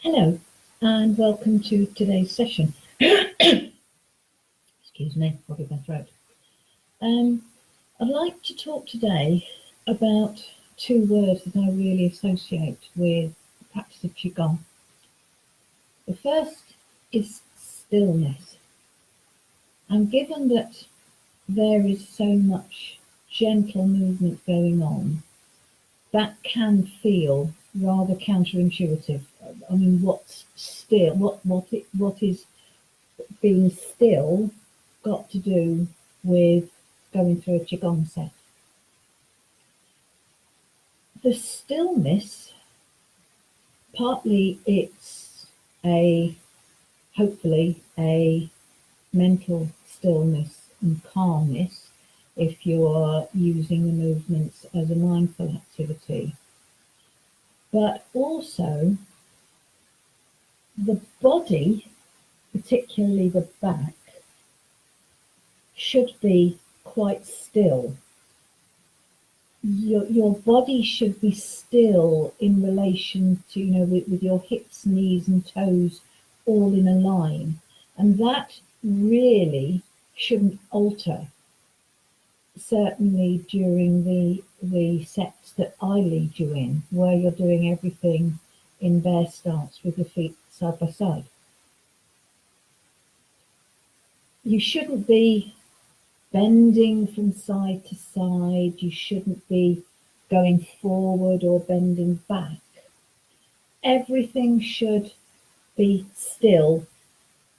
Hello, and welcome to today's session. Excuse me, probably my throat. I'd like to talk today about two words that I really associate with the practice of qigong. The first is stillness. And given that there is so much gentle movement going on, that can feel rather counterintuitive. I mean, what's still? What is being still got to do with going through a qigong set? The stillness, partly it's hopefully a mental stillness and calmness if you are using the movements as a mindful activity, but also the body, particularly the back, should be quite still. Your body should be still in relation to, with your hips, knees and toes all in a line. And that really shouldn't alter, certainly during the sets that I lead you in, where you're doing everything in bear stance with the feet side by side. You shouldn't be bending from side to side. You shouldn't be going forward or bending back. Everything should be still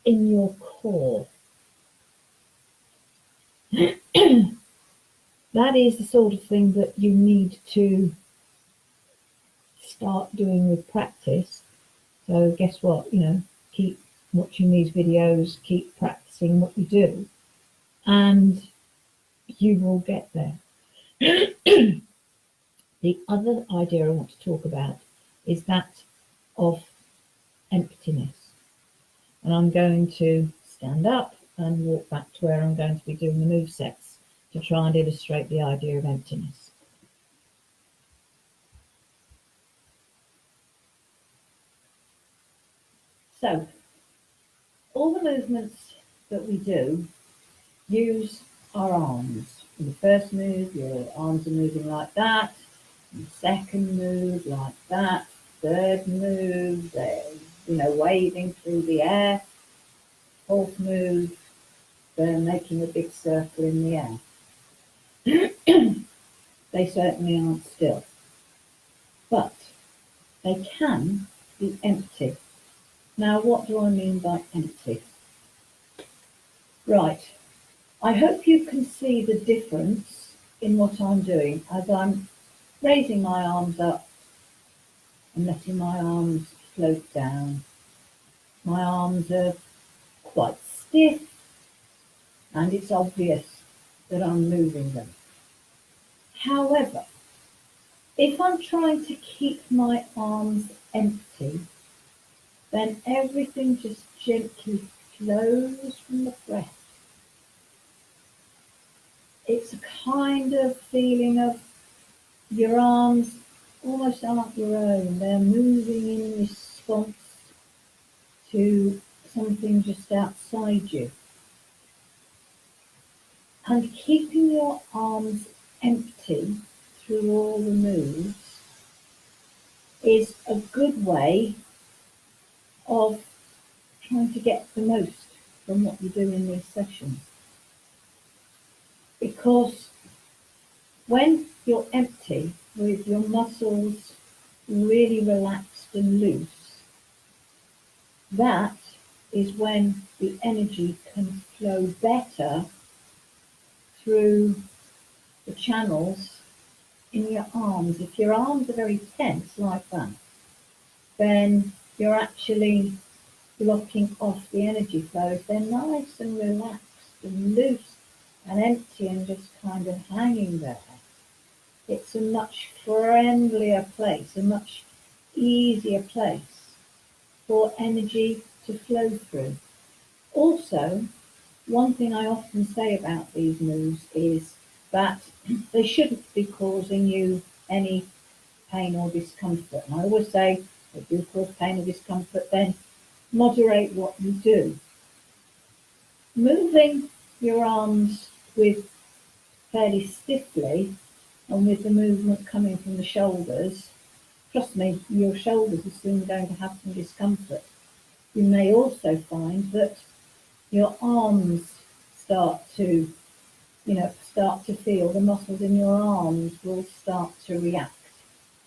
in your core. That is the sort of thing that you need to start doing with practice. So guess what? Keep watching these videos, keep practicing what you do, and you will get there. The other idea I want to talk about is that of emptiness. And I'm going to stand up and walk back to where I'm going to be doing the move sets to try and illustrate the idea of emptiness. So, all the movements that we do use our arms. In the first move, your arms are moving like that. In the second move, like that. Third move, they're waving through the air. Fourth move, they're making a big circle in the air. They certainly aren't still, but they can be empty. Now, what do I mean by empty? Right, I hope you can see the difference in what I'm doing as I'm raising my arms up and letting my arms float down. My arms are quite stiff, and it's obvious that I'm moving them. However, if I'm trying to keep my arms empty, then everything just gently flows from the breath. It's a kind of feeling of your arms almost aren't your own. They're moving in response to something just outside you. And keeping your arms empty through all the moves is a good way of trying to get the most from what you do in these sessions. Because when you're empty, with your muscles really relaxed and loose, that is when the energy can flow better through the channels in your arms. If your arms are very tense like that, then you're actually blocking off the energy flow. If they're nice and relaxed and loose and empty and just kind of hanging there, it's a much friendlier place, a much easier place for energy to flow through. Also, one thing I often say about these moves is that they shouldn't be causing you any pain or discomfort. And I always say, that do cause pain or discomfort, then moderate what you do. Moving your arms with fairly stiffly and with the movement coming from the shoulders, trust me, your shoulders are soon going to have some discomfort. You may also find that your arms start to feel, the muscles in your arms will start to react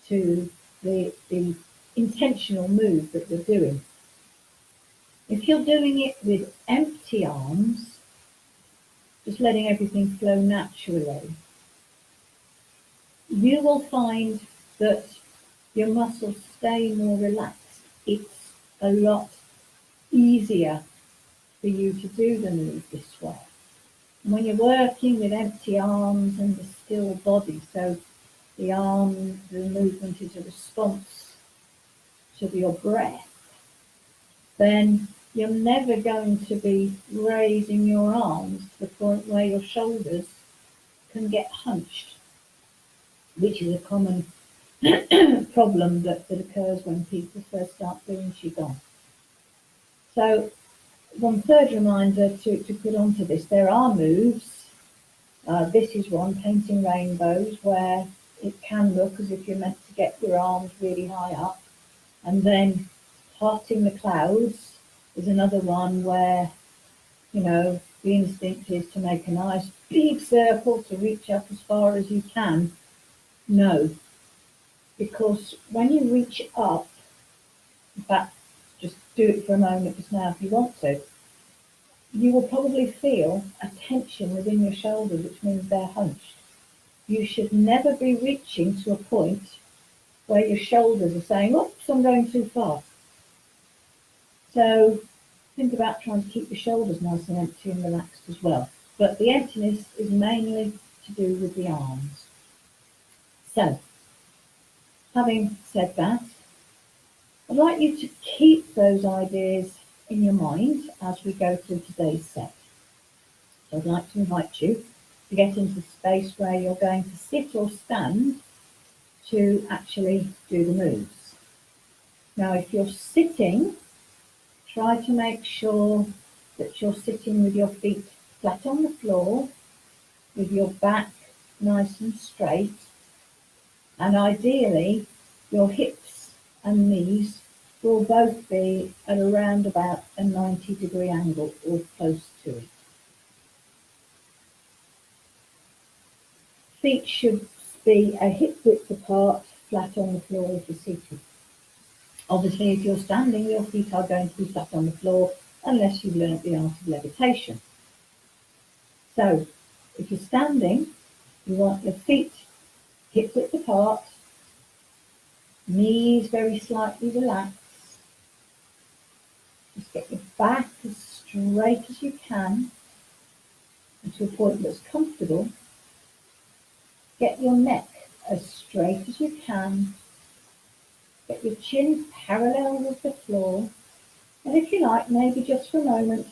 to the intentional move that you're doing. If you're doing it with empty arms, just letting everything flow naturally, you will find that your muscles stay more relaxed. It's a lot easier for you to do the move this way. And when you're working with empty arms and the still body, so the movement is a response to your breath, then you're never going to be raising your arms to the point where your shoulders can get hunched, which is a common problem that occurs when people first start doing qigong. So one third reminder to put onto this, there are moves. This is one, painting rainbows, where it can look as if you're meant to get your arms really high up. And then parting the clouds is another one where, the instinct is to make a nice big circle to reach up as far as you can. No, because when you reach up, in fact, just do it for a moment just now if you want to, you will probably feel a tension within your shoulders, which means they're hunched. You should never be reaching to a point where your shoulders are saying, oops, I'm going too far. So think about trying to keep your shoulders nice and empty and relaxed as well. But the emptiness is mainly to do with the arms. So, having said that, I'd like you to keep those ideas in your mind as we go through today's set. So I'd like to invite you to get into the space where you're going to sit or stand to actually do the moves. Now, if you're sitting, try to make sure that you're sitting with your feet flat on the floor, with your back nice and straight, and ideally your hips and knees will both be at around about a 90-degree angle or close to it. Feet should be a hip width apart, flat on the floor if you're seated. Obviously, if you're standing, your feet are going to be flat on the floor unless you've learnt the art of levitation. So, if you're standing, you want your feet hip width apart, knees very slightly relaxed. Just get your back as straight as you can and to a point that's comfortable. Get your neck as straight as you can. Get your chin parallel with the floor. And if you like, maybe just for a moment,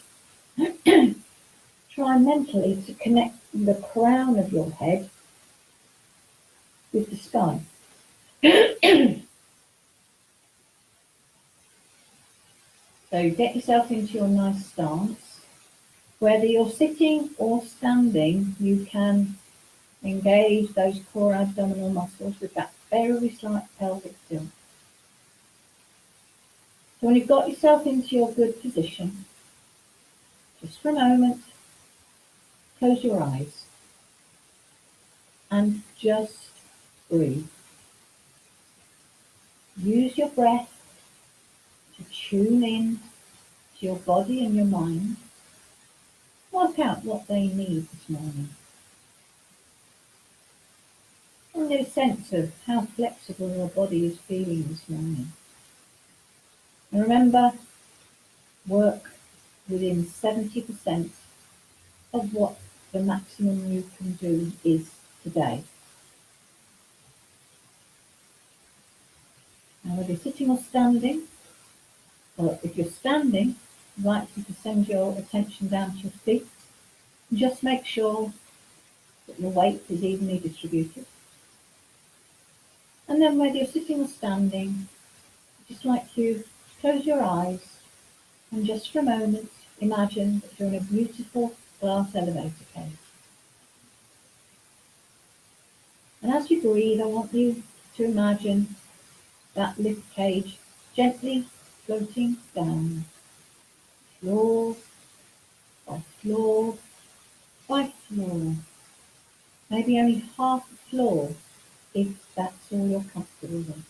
try mentally to connect the crown of your head with the sky. So get yourself into your nice stance. Whether you're sitting or standing, you can engage those core abdominal muscles with that very slight pelvic tilt. So when you've got yourself into your good position, just for a moment, close your eyes and just breathe. Use your breath to tune in to your body and your mind. Work out what they need this morning. And get a sense of how flexible your body is feeling this morning. And remember, work within 70% of what the maximum you can do is today. Now, whether you're sitting or standing, or if you're standing, I'd like you to send your attention down to your feet. And just make sure that your weight is evenly distributed. And then whether you're sitting or standing, just like you close your eyes and just for a moment imagine that you're in a beautiful glass elevator cage. And as you breathe, I want you to imagine that lift cage gently floating down, floor by floor by floor, maybe only half a floor if that's all you're comfortable with.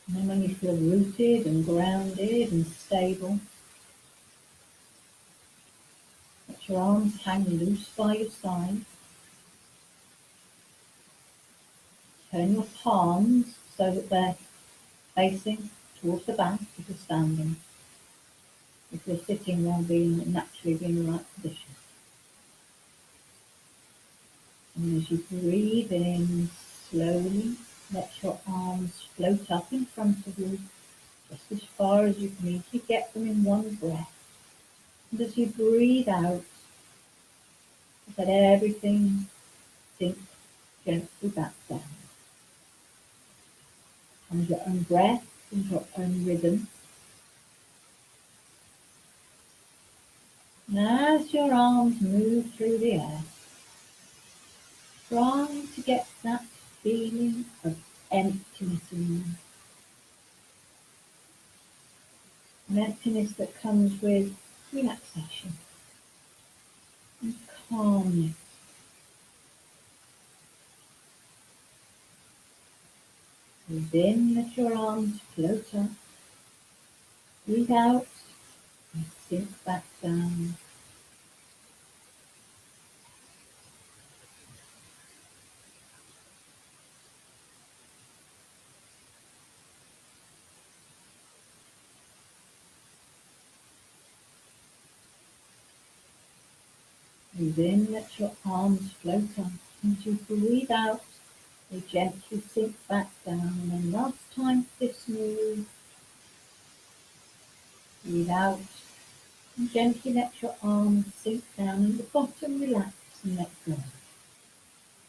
And then when you feel rooted and grounded and stable, let your arms hang loose by your side. Turn your palms so that they're facing towards the back if you're standing. If you're sitting, they'll naturally be in the right position. And as you breathe in, slowly let your arms float up in front of you, just as far as you can easily get them in one breath. And as you breathe out, let everything sink gently back down. And your own breath and your own rhythm. And as your arms move through the air, try to get that feeling of emptiness in you. An emptiness that comes with relaxation and calmness. Breathe in, let your arms float up. Breathe out and sink back down. Breathe in, let your arms float up. As you breathe out, they gently sink back down. And then last time for this move, breathe out and gently let your arms sink down and the bottom relax and let go.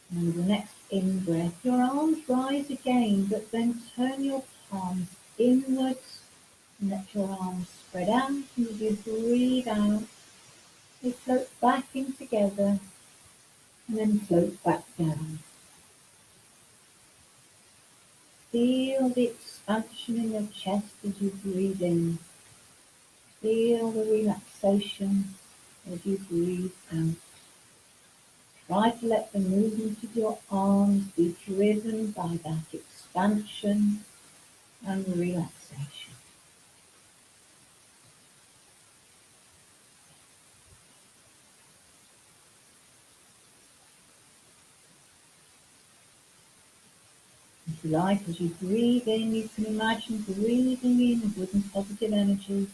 And with the next in-breath, your arms rise again, but then turn your palms inwards and let your arms spread out. And as you breathe out, they float back in together and then float back down. Feel the expansion in your chest as you breathe in. Feel the relaxation as you breathe out. Try to let the movement of your arms be driven by that expansion and relaxation. If you like, as you breathe in, you can imagine breathing in good and positive energy.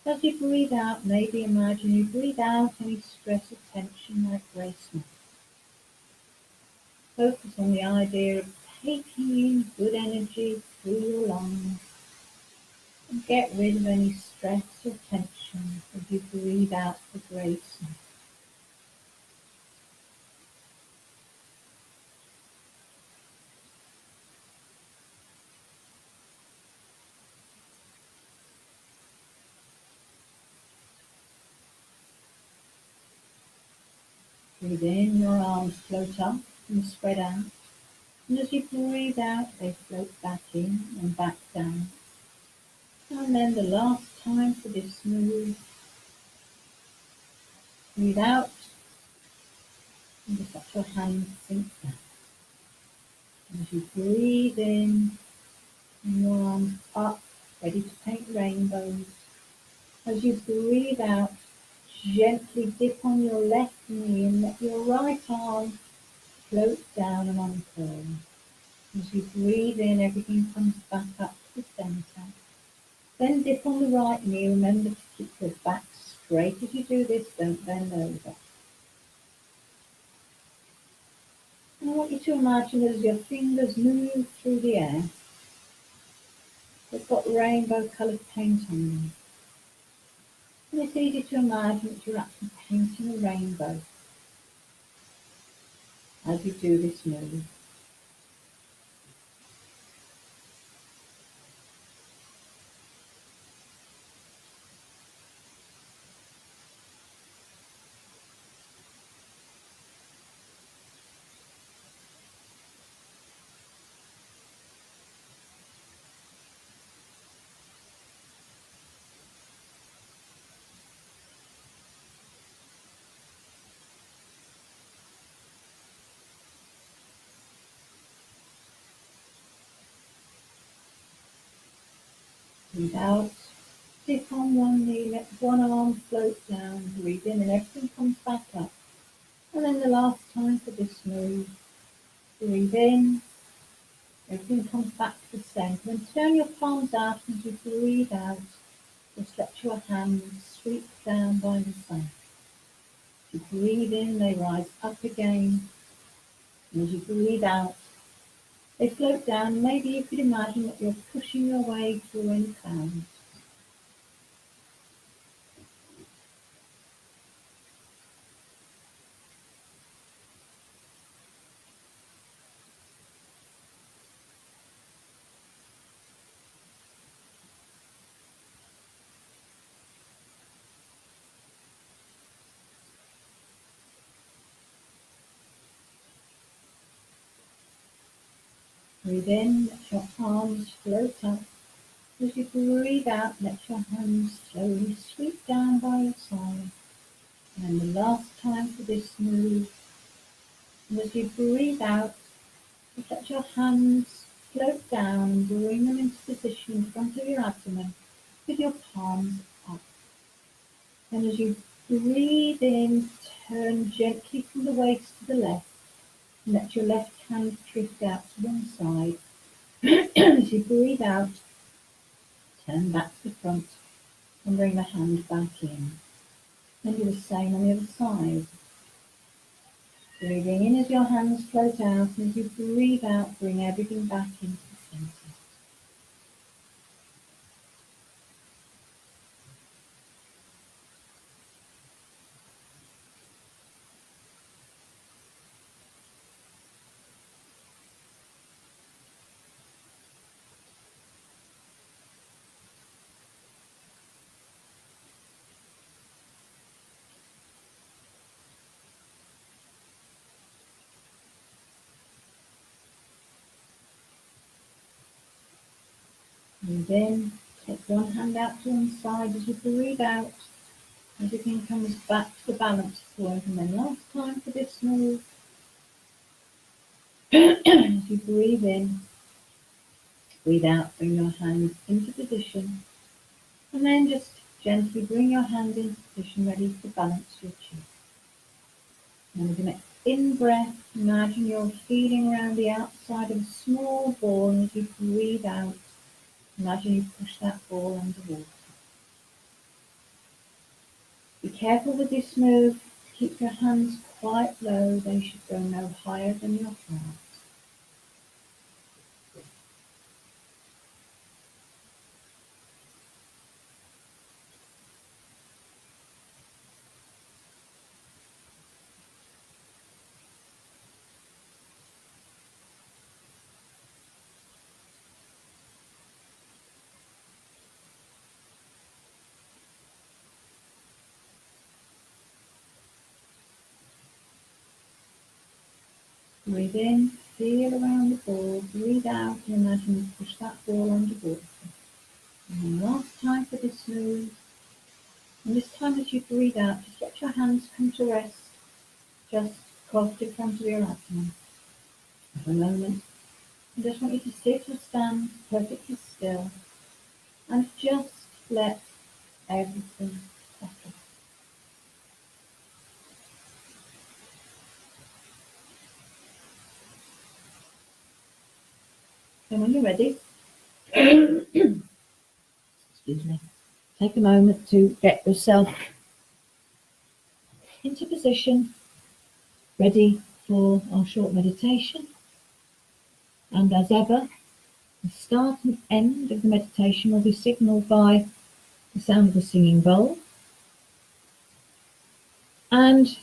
As you breathe out, maybe imagine you breathe out any stress or tension like gracefulness. Focus on the idea of taking in good energy through your lungs and get rid of any stress or tension as you breathe out the grace. Breathe in, your arms float up and spread out. And as you breathe out, they float back in and back down. And then the last time for this move, breathe out and just let your hands sink down. And as you breathe in, and your arms up, ready to paint rainbows. As you breathe out, gently dip on your left knee and let your right arm float down and uncurl. As you breathe in, everything comes back up to the centre. Then dip on the right knee. Remember to keep your back straight as you do this, don't bend over. And I want you to imagine as your fingers move through the air, they've got rainbow coloured paint on them. And it's easy to imagine that you're actually painting a rainbow. as you do this move. Breathe out. Sit on one knee, let one arm float down. Breathe in and everything comes back up. And then the last time for this move, breathe in, everything comes back to the centre. Then turn your palms out as you breathe out. Just let your hands sweep down by the side. As you breathe in, they rise up again. And as you breathe out, they float down. Maybe you could imagine that you're pushing your way through any clouds. Breathe in, let your arms float up. As you breathe out, let your hands slowly sweep down by your side. And the last time for this move, and as you breathe out, just let your hands float down and bring them into position in front of your abdomen with your palms up. And as you breathe in, turn gently from the waist to the left and let your left hand drift out to one side. As you breathe out, turn back to the front and bring the hand back in. And do the same on the other side. Breathing in as your hands float out, and as you breathe out, bring everything back into the centre. Breathe in, take one hand out to one side as you breathe out. Everything comes back to the balance point, and then last time for this move, as you breathe in, breathe out, bring your hands into position, and then just gently bring your hand into position, ready to balance your chin. And with the next in-breath, imagine you're feeling around the outside of a small ball, and as you breathe out, imagine you push that ball underwater. Be careful with this move. Keep your hands quite low. They should go no higher than your heart. Breathe in, feel around the ball. Breathe out and imagine you push that ball underwater. And then last time for this move. And this time as you breathe out, just let your hands come to rest just close in front of your abdomen. For a moment, I just want you to sit or stand perfectly still and just let everything settle. Then when you're ready, excuse me, take a moment to get yourself into position, ready for our short meditation. And as ever, the start and end of the meditation will be signalled by the sound of a singing bowl. And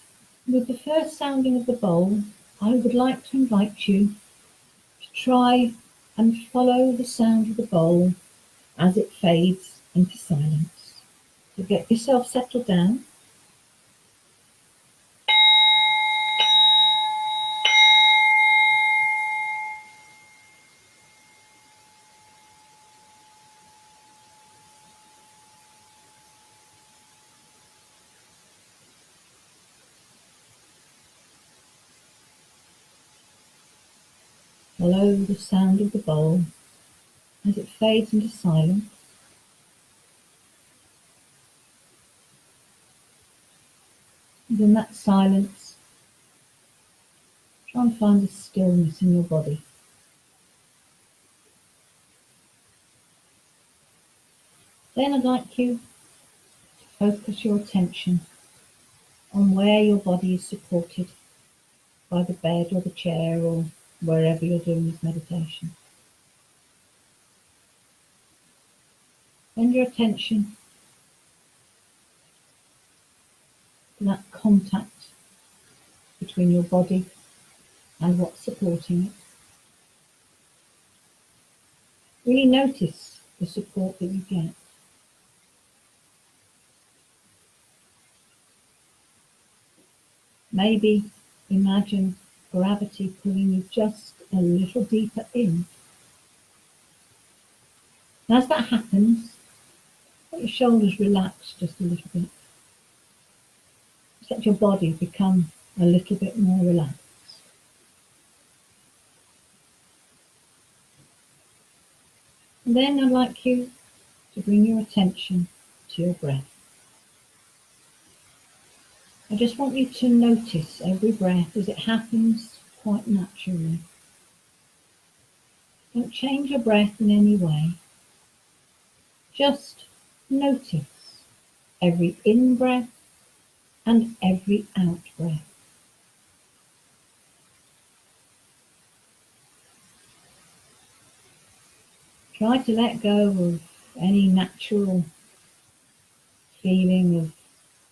with the first sounding of the bowl, I would like to invite you to try and follow the sound of the bowl as it fades into silence. So get yourself settled down. Follow the sound of the bowl as it fades into silence. And in that silence, try and find the stillness in your body. Then I'd like you to focus your attention on where your body is supported by the bed or the chair or wherever you're doing this meditation. Send your attention to that contact between your body and what's supporting it. Really notice the support that you get. Maybe imagine gravity pulling you just a little deeper in. And as that happens, let your shoulders relax just a little bit. Just let your body become a little bit more relaxed. And then I'd like you to bring your attention to your breath. I just want you to notice every breath as it happens quite naturally. Don't change your breath in any way. Just notice every in-breath and every out-breath. Try to let go of any natural feeling of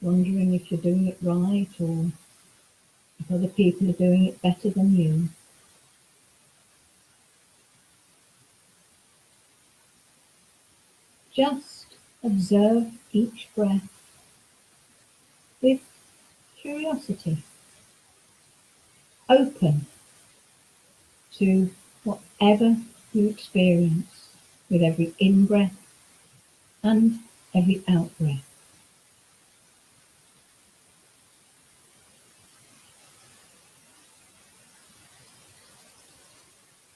wondering if you're doing it right or if other people are doing it better than you. Just observe each breath with curiosity, open to whatever you experience with every in-breath and every out-breath.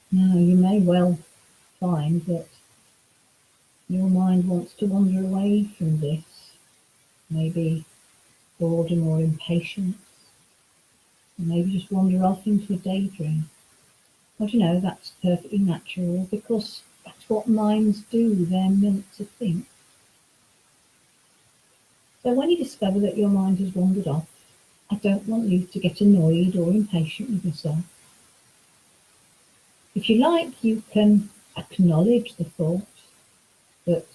Now, you may well find that your mind wants to wander away from this, maybe boredom or impatience, or maybe just wander off into a daydream. Well, you know, that's perfectly natural because that's what minds do. They're meant to think. So when you discover that your mind has wandered off, I don't want you to get annoyed or impatient with yourself. If you like, you can acknowledge the thought that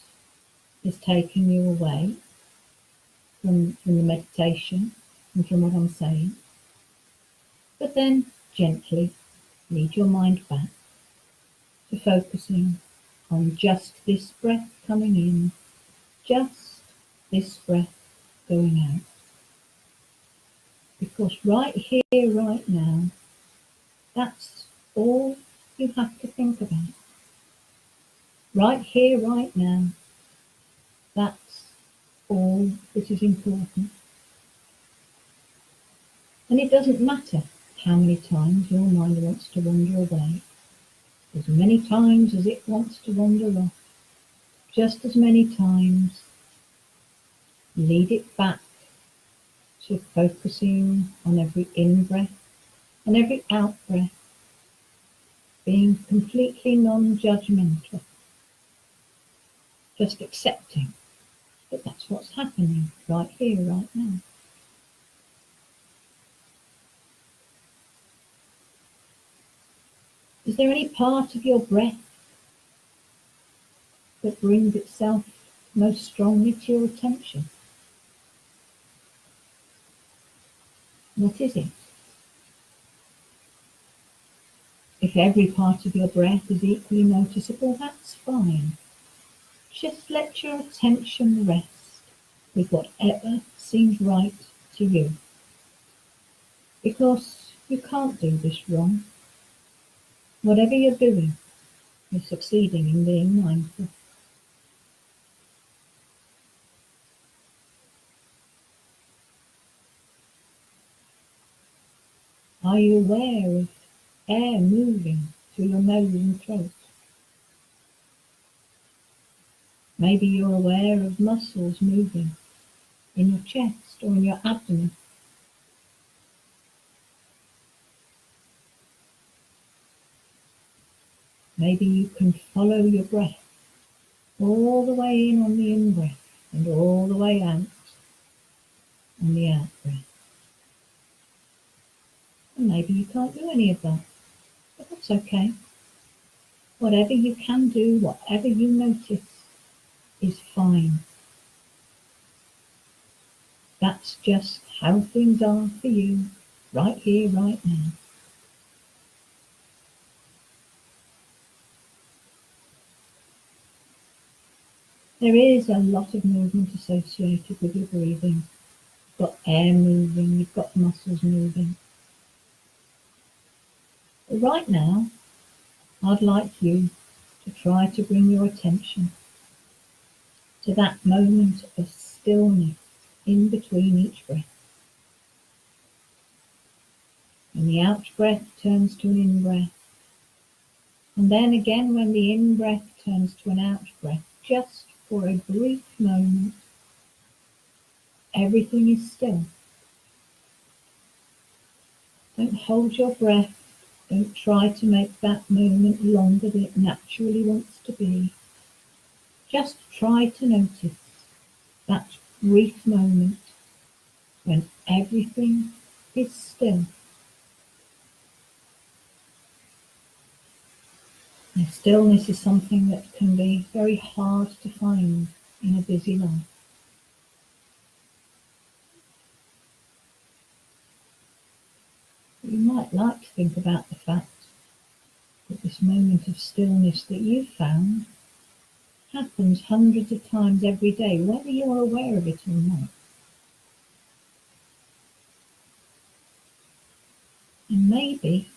is taking you away from the meditation and from what I'm saying. But then gently lead your mind back to focusing on just this breath coming in, just this breath going out. Because right here, right now, that's all you have to think about. Right here, right now, that's all that is important. And it doesn't matter how many times your mind wants to wander away. As many times as it wants to wander off, just as many times, lead it back to focusing on every in-breath and every out-breath, being completely non-judgmental, just accepting that that's what's happening right here, right now. Is there any part of your breath that brings itself most strongly to your attention? What is it? If every part of your breath is equally noticeable, that's fine. Just let your attention rest with whatever seems right to you. Because you can't do this wrong. Whatever you're doing, you're succeeding in being mindful. Are you aware of air moving through your nose and throat? Maybe you're aware of muscles moving in your chest or in your abdomen. Maybe you can follow your breath all the way in on the in-breath and all the way out on the out-breath. And maybe you can't do any of that, but that's okay. Whatever you can do, whatever you notice, is fine. That's just how things are for you, right here, right now. There is a lot of movement associated with your breathing. You've got air moving, you've got muscles moving. But right now, I'd like you to try to bring your attention to that moment of stillness in between each breath. When the out breath turns to an in breath, and then again when the in breath turns to an out breath, just for a brief moment, everything is still. Don't hold your breath. Don't try to make that moment longer than it naturally wants to be. Just try to notice that brief moment when everything is still. Now, stillness is something that can be very hard to find in a busy life. You might like to think about the fact that this moment of stillness that you've found happens hundreds of times every day, whether you're aware of it or not. And maybe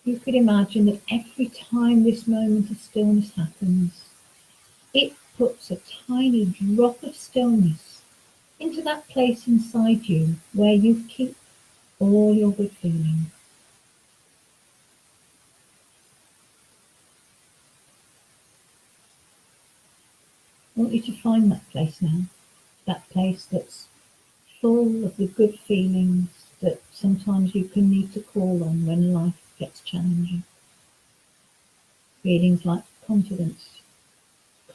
you could imagine that every time this moment of stillness happens, it puts a tiny drop of stillness into that place inside you where you keep all your good feelings. I want you to find that place now, that place that's full of the good feelings that sometimes you can need to call on when life gets challenging. Feelings like confidence,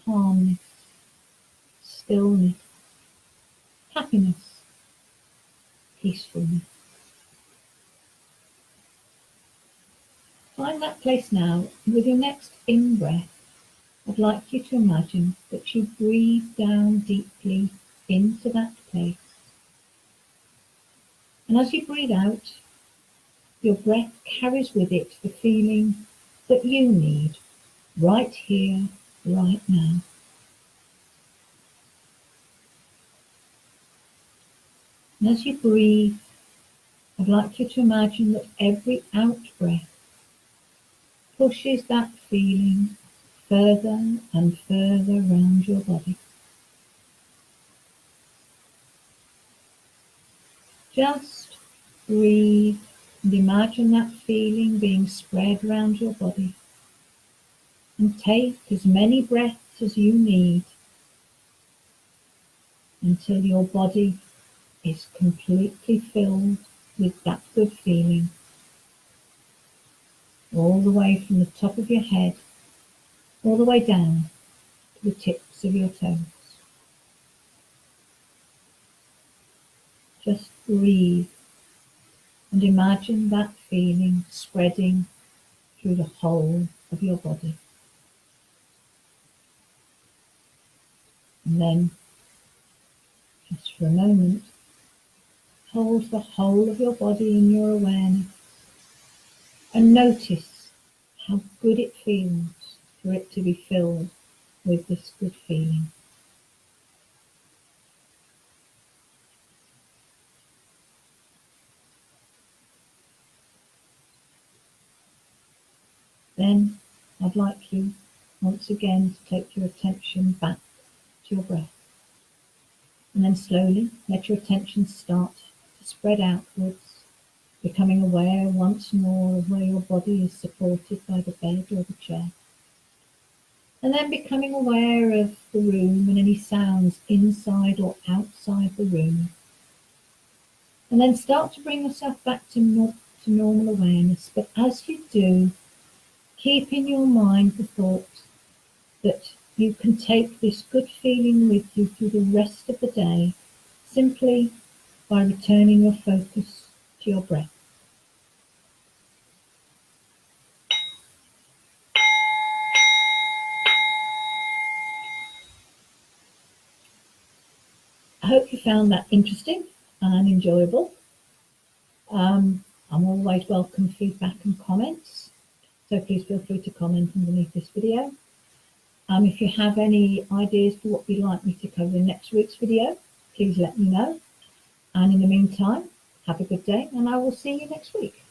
calmness, stillness, happiness, peacefulness. Find that place now. With your next in-breath, I'd like you to imagine that you breathe down deeply into that place. And as you breathe out, your breath carries with it the feeling that you need right here, right now. And as you breathe, I'd like you to imagine that every out breath pushes that feeling further and further around your body. Just breathe and imagine that feeling being spread around your body. And take as many breaths as you need until your body is completely filled with that good feeling, all the way from the top of your head, all the way down to the tips of your toes. Just breathe and imagine that feeling spreading through the whole of your body. And then, just for a moment, hold the whole of your body in your awareness and notice how good it feels for it to be filled with this good feeling. Then I'd like you once again to take your attention back to your breath, and then slowly let your attention start to spread outwards, becoming aware once more of where your body is supported by the bed or the chair, and then becoming aware of the room and any sounds inside or outside the room, and then start to bring yourself back to normal awareness. But as you do, keep in your mind the thought that you can take this good feeling with you through the rest of the day simply by returning your focus to your breath. I hope you found that interesting and enjoyable. I'm always welcome feedback and comments, so please feel free to comment underneath this video. If you have any ideas for what you'd like me to cover in next week's video, please let me know. And in the meantime, have a good day, and I will see you next week.